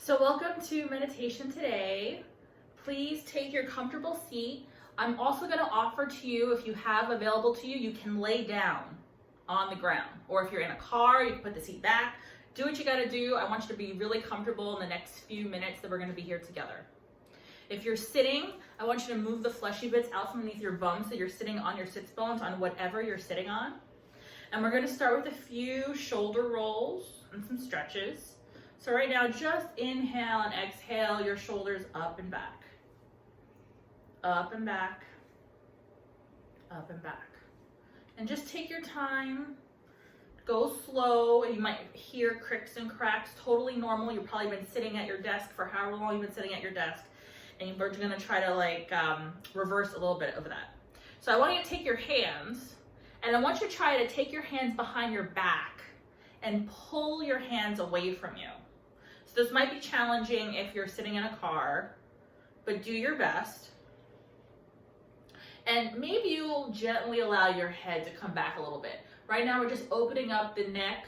So welcome to meditation today. Please take your comfortable seat. I'm also going to offer to you, if you have available to you, you can lay down on the ground. Or if you're in a car, you can put the seat back. Do what you got to do. I want you to be really comfortable in the next few minutes that we're going to be here together. If you're sitting, I want you to move the fleshy bits out from underneath your bum so you're sitting on your sits bones on whatever you're sitting on. And we're going to start with a few shoulder rolls and some stretches. So right now, just inhale and exhale your shoulders up and back. Up and back. Up and back. And just take your time. Go slow. You might hear cricks and cracks. Totally normal. You've probably been sitting at your desk for however long you've been sitting at your desk. And we're going to try to reverse a little bit of that. So I want you to take your hands. And I want you to try to take your hands behind your back and pull your hands away from you. So this might be challenging if you're sitting in a car, but do your best. And maybe you'll gently allow your head to come back a little bit. Right now we're just opening up the neck,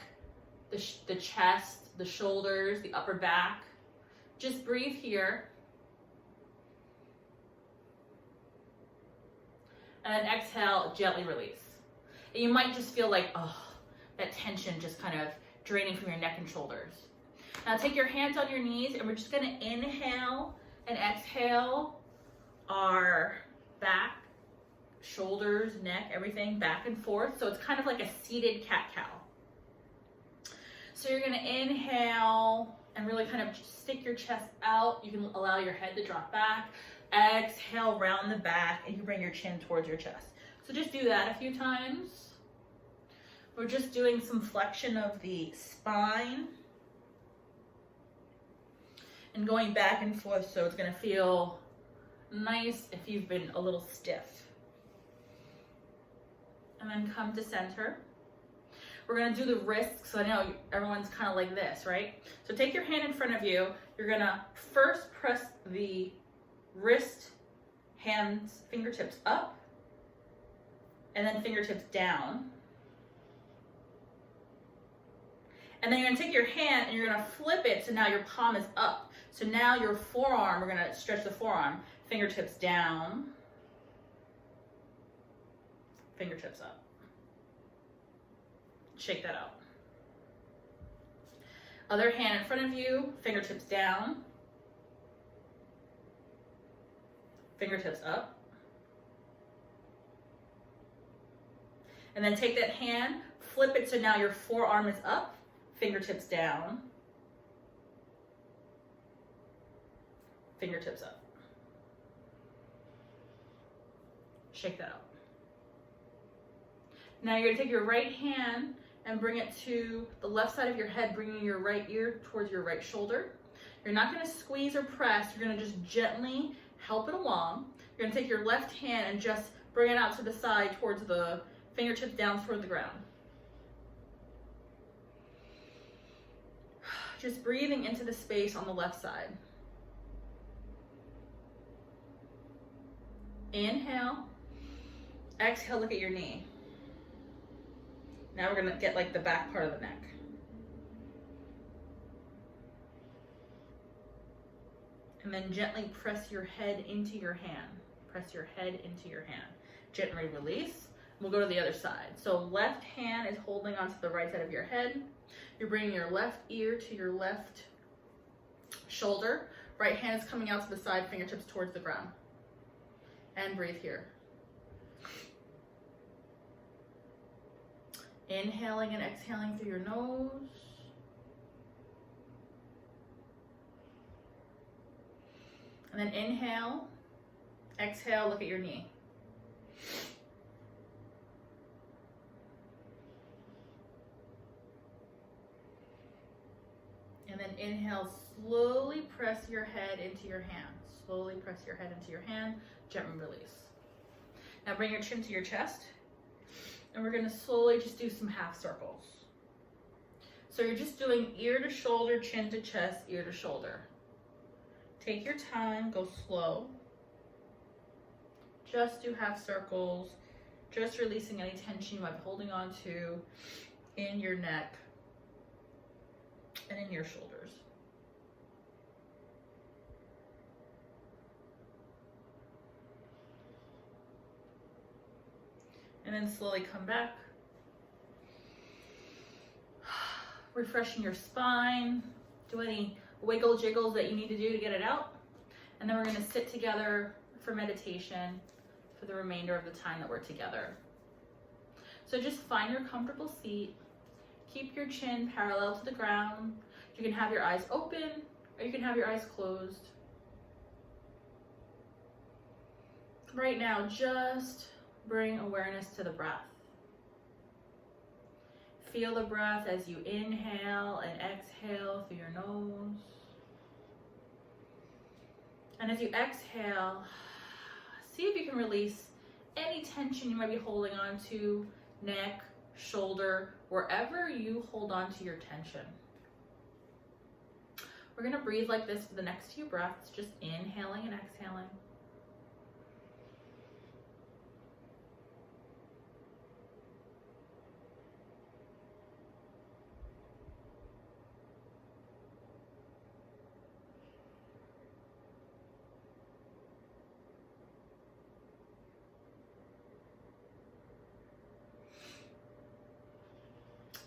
the chest, the shoulders, the upper back. Just breathe here. And then exhale, gently release. And you might just feel like, oh, that tension just kind of draining from your neck and shoulders. Now take your hands on your knees and we're just gonna inhale and exhale our back, shoulders, neck, everything back and forth. So it's kind of like a seated cat-cow. So you're gonna inhale and really kind of stick your chest out. You can allow your head to drop back. Exhale, round the back, and you bring your chin towards your chest. So just do that a few times. We're just doing some flexion of the spine and going back and forth, so it's going to feel nice if you've been a little stiff. And then come to center. We're going to do the wrists, so I know everyone's kind of like this, right? So take your hand in front of you. You're going to first press the wrist, hands, fingertips up, and then fingertips down. And then you're gonna take your hand and you're gonna flip it so now your palm is up. So now your forearm, we're gonna stretch the forearm, fingertips down, fingertips up. Shake that out. Other hand in front of you, fingertips down, fingertips up. And then take that hand, flip it so now your forearm is up, fingertips down, fingertips up. Shake that out. Now you're gonna take your right hand and bring it to the left side of your head, bringing your right ear towards your right shoulder. You're not gonna squeeze or press, you're gonna just gently help it along. You're gonna take your left hand and just bring it out to the side towards the fingertips down toward the ground. Just breathing into the space on the left side. Inhale, exhale, look at your knee. Now we're gonna get like the back part of the neck. And then gently press your head into your hand. Press your head into your hand. Gently release. We'll go to the other side. So left hand is holding onto the right side of your head. You're bringing your left ear to your left shoulder. Right hand is coming out to the side, fingertips towards the ground. And breathe here. Inhaling and exhaling through your nose. And then inhale, exhale, look at your knee. And then inhale, slowly press your head into your hand. Slowly press your head into your hand, gently release. Now bring your chin to your chest. And we're gonna slowly just do some half circles. So you're just doing ear to shoulder, chin to chest, ear to shoulder. Take your time, go slow. Just do half circles, just releasing any tension you might be holding on to in your neck and in your shoulders. then slowly come back. Refreshing your spine. Do any wiggle jiggles that you need to do to get it out. And then we're going to sit together for meditation for the remainder of the time that we're together. So just find your comfortable seat. Keep your chin parallel to the ground. You can have your eyes open or you can have your eyes closed. Right now, just bring awareness to the breath. Feel the breath as you inhale and exhale through your nose. And as you exhale, see if you can release any tension you might be holding on to, neck, shoulder, wherever you hold on to your tension. We're going to breathe like this for the next few breaths, just inhaling and exhaling.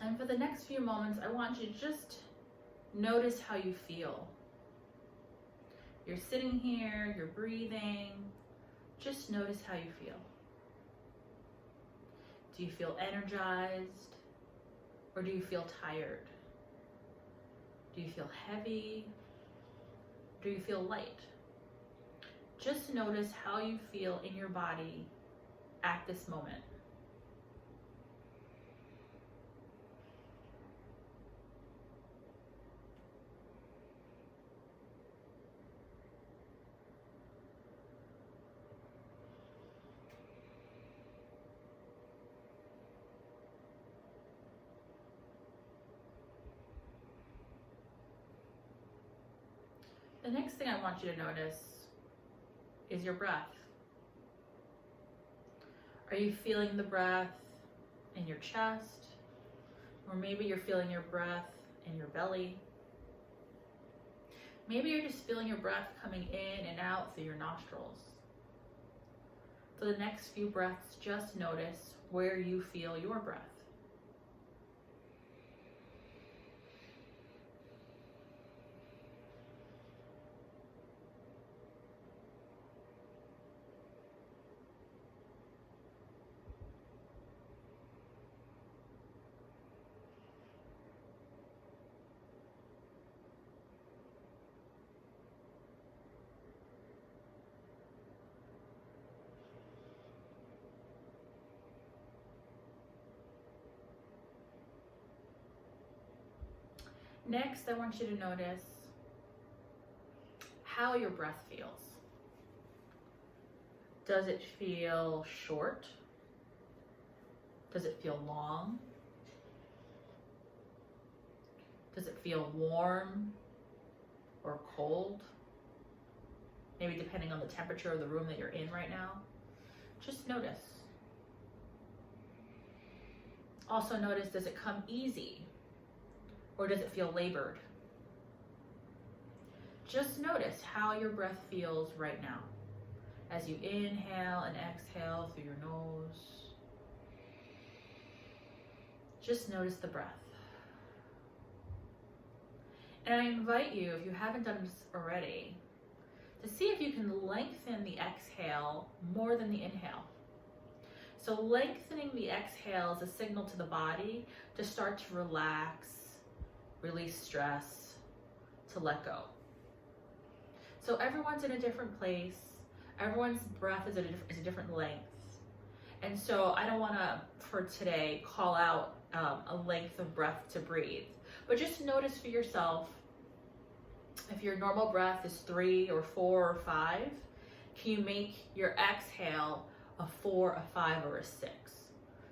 And for the next few moments, I want you to just notice how you feel. You're sitting here, you're breathing. Just notice how you feel. Do you feel energized? Or do you feel tired? Do you feel heavy? Do you feel light? Just notice how you feel in your body at this moment. The next thing I want you to notice is your breath. Are you feeling the breath in your chest? Or maybe you're feeling your breath in your belly. Maybe you're just feeling your breath coming in and out through your nostrils. For the next few breaths, just notice where you feel your breath. Next, I want you to notice how your breath feels. Does it feel short? Does it feel long? Does it feel warm or cold? Maybe depending on the temperature of the room that you're in right now. Just notice. Also notice, does it come easy? Or does it feel labored? Just notice how your breath feels right now as you inhale and exhale through your nose. Just notice the breath. And I invite you, if you haven't done this already, to see if you can lengthen the exhale more than the inhale. So lengthening the exhale is a signal to the body to start to relax, release stress, to let go. So everyone's in a different place. Everyone's breath is a different length. And so I don't want to, for today, call out a length of breath to breathe. But just notice for yourself, if your normal breath is 3 or 4 or 5, can you make your exhale a 4, a 5, or a 6?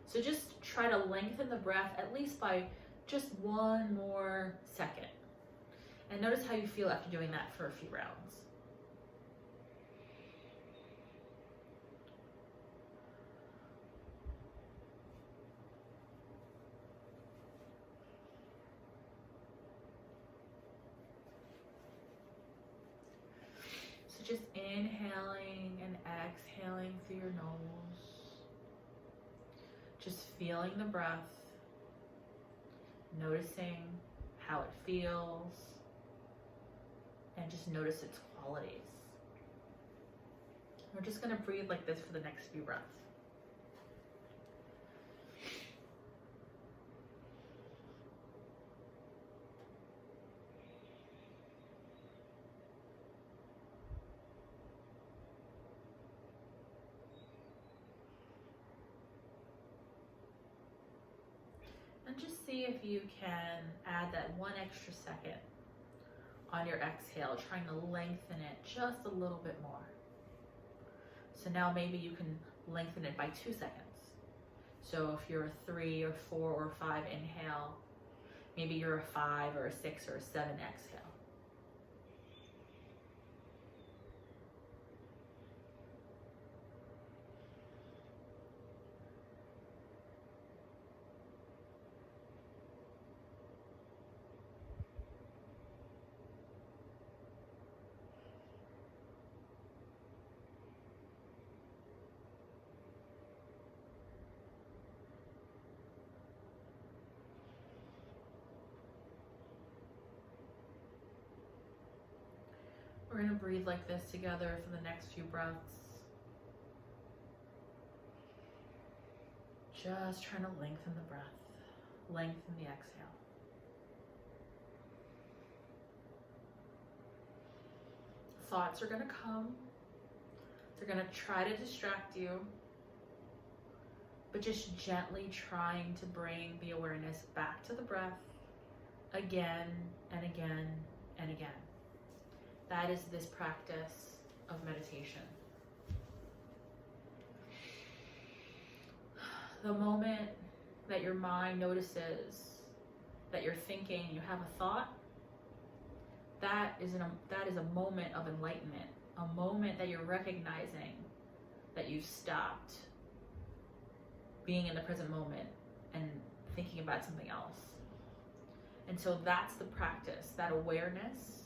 So just try to lengthen the breath at least by just 1 more second. And notice how you feel after doing that for a few rounds. So just inhaling and exhaling through your nose. feeling the breath, noticing how it feels, and just notice its qualities. We're just going to breathe like this for the next few breaths. And just see if you can add that one extra second on your exhale, trying to lengthen it just a little bit more. So now maybe you can lengthen it by 2 seconds. So if you're a 3 or 4 or 5 inhale, maybe you're a 5 or a 6 or a 7 exhale. We're going to breathe like this together for the next few breaths. Just trying to lengthen the breath, lengthen the exhale. Thoughts are going to come. They're going to try to distract you, but just gently trying to bring the awareness back to the breath again and again and again. That is this practice of meditation. The moment that your mind notices that you're thinking, you have a thought, that is a moment of enlightenment, a moment that you're recognizing that you've stopped being in the present moment and thinking about something else. And so that's the practice, that awareness.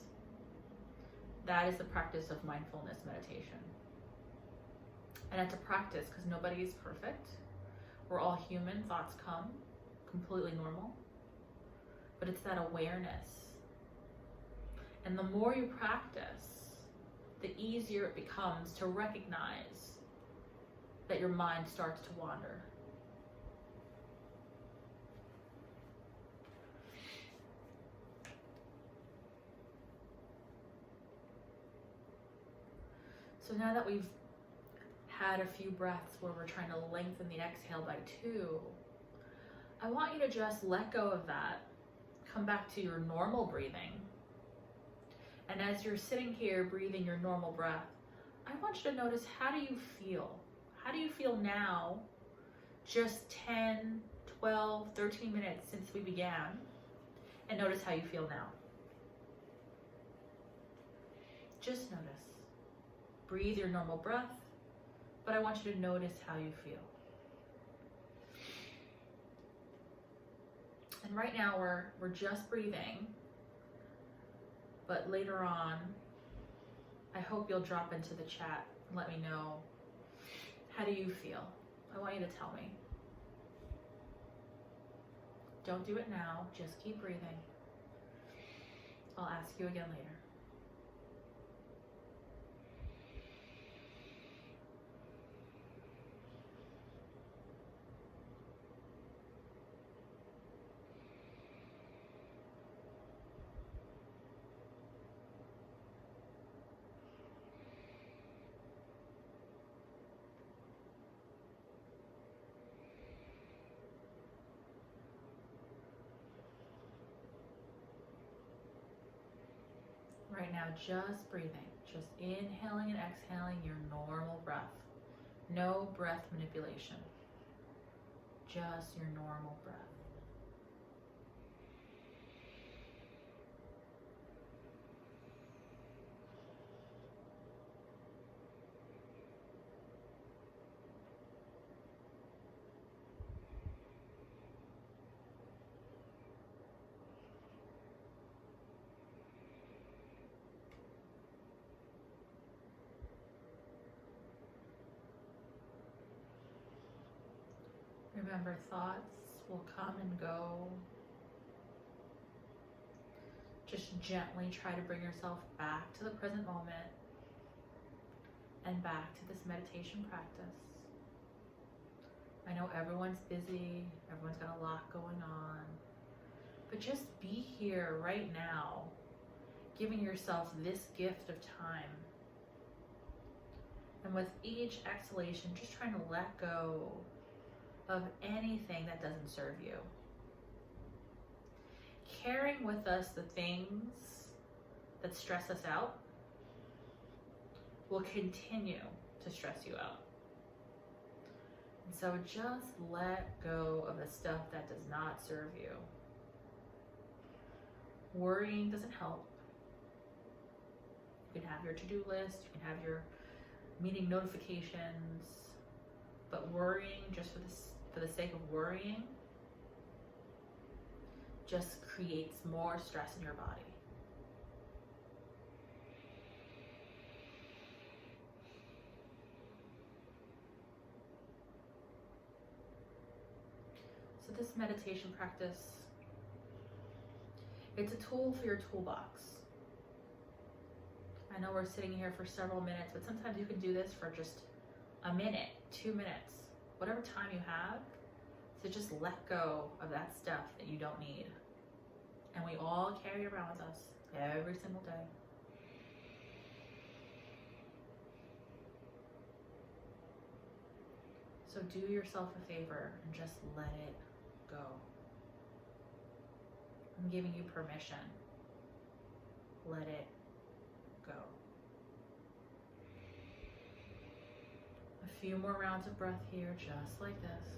That is the practice of mindfulness meditation. And it's a practice because nobody is perfect. We're all human, thoughts come, completely normal. But it's that awareness. And the more you practice, the easier it becomes to recognize that your mind starts to wander. So now that we've had a few breaths where we're trying to lengthen the exhale by 2, I want you to just let go of that. Come back to your normal breathing. And as you're sitting here breathing your normal breath, I want you to notice, how do you feel? How do you feel now, just 10, 12, 13 minutes since we began? And notice how you feel now. Just notice. Breathe your normal breath, but I want you to notice how you feel. And right now we're just breathing, but later on, I hope you'll drop into the chat and let me know, how do you feel? I want you to tell me. Don't do it now, just keep breathing. I'll ask you again later. Right now, just breathing, just inhaling and exhaling your normal breath. No breath manipulation, just your normal breath. Remember, thoughts will come and go. Just gently try to bring yourself back to the present moment and back to this meditation practice. I know everyone's busy, everyone's got a lot going on, but just be here right now, giving yourself this gift of time. And with each exhalation, just trying to let go of anything that doesn't serve you. Carrying with us the things that stress us out will continue to stress you out. And so just let go of the stuff that does not serve you. Worrying doesn't help. You can have your to-do list, you can have your meeting notifications, but worrying just for the sake of worrying just creates more stress in your body. So this meditation practice, it's a tool for your toolbox. I know we're sitting here for several minutes, but sometimes you can do this for just a minute, 2 minutes, whatever time you have, to just let go of that stuff that you don't need. And we all carry around with us every single day. So do yourself a favor and just let it go. I'm giving you permission. Let it go. A few more rounds of breath here, just like this.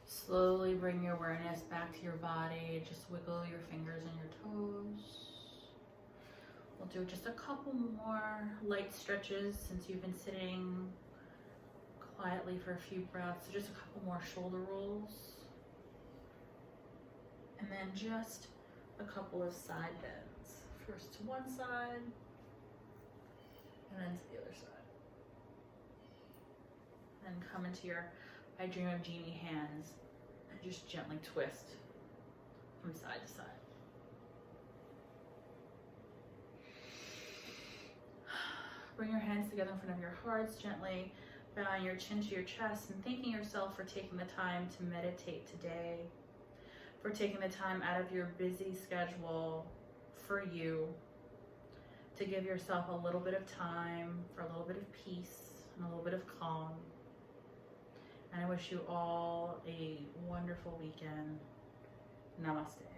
Slowly bring your awareness back to your body. Just wiggle your fingers and your toes. We'll do just a couple more light stretches since you've been sitting quietly for a few breaths. So just a couple more shoulder rolls. And then just a couple of side bends. First to one side, and then to the other side. Then come into your I Dream of Jeannie hands. Just gently twist from side to side. Bring your hands together in front of your hearts, gently bowing your chin to your chest and thanking yourself for taking the time to meditate today, for taking the time out of your busy schedule for you, to give yourself a little bit of time for a little bit of peace and a little bit of calm. And I wish you all a wonderful weekend. Namaste.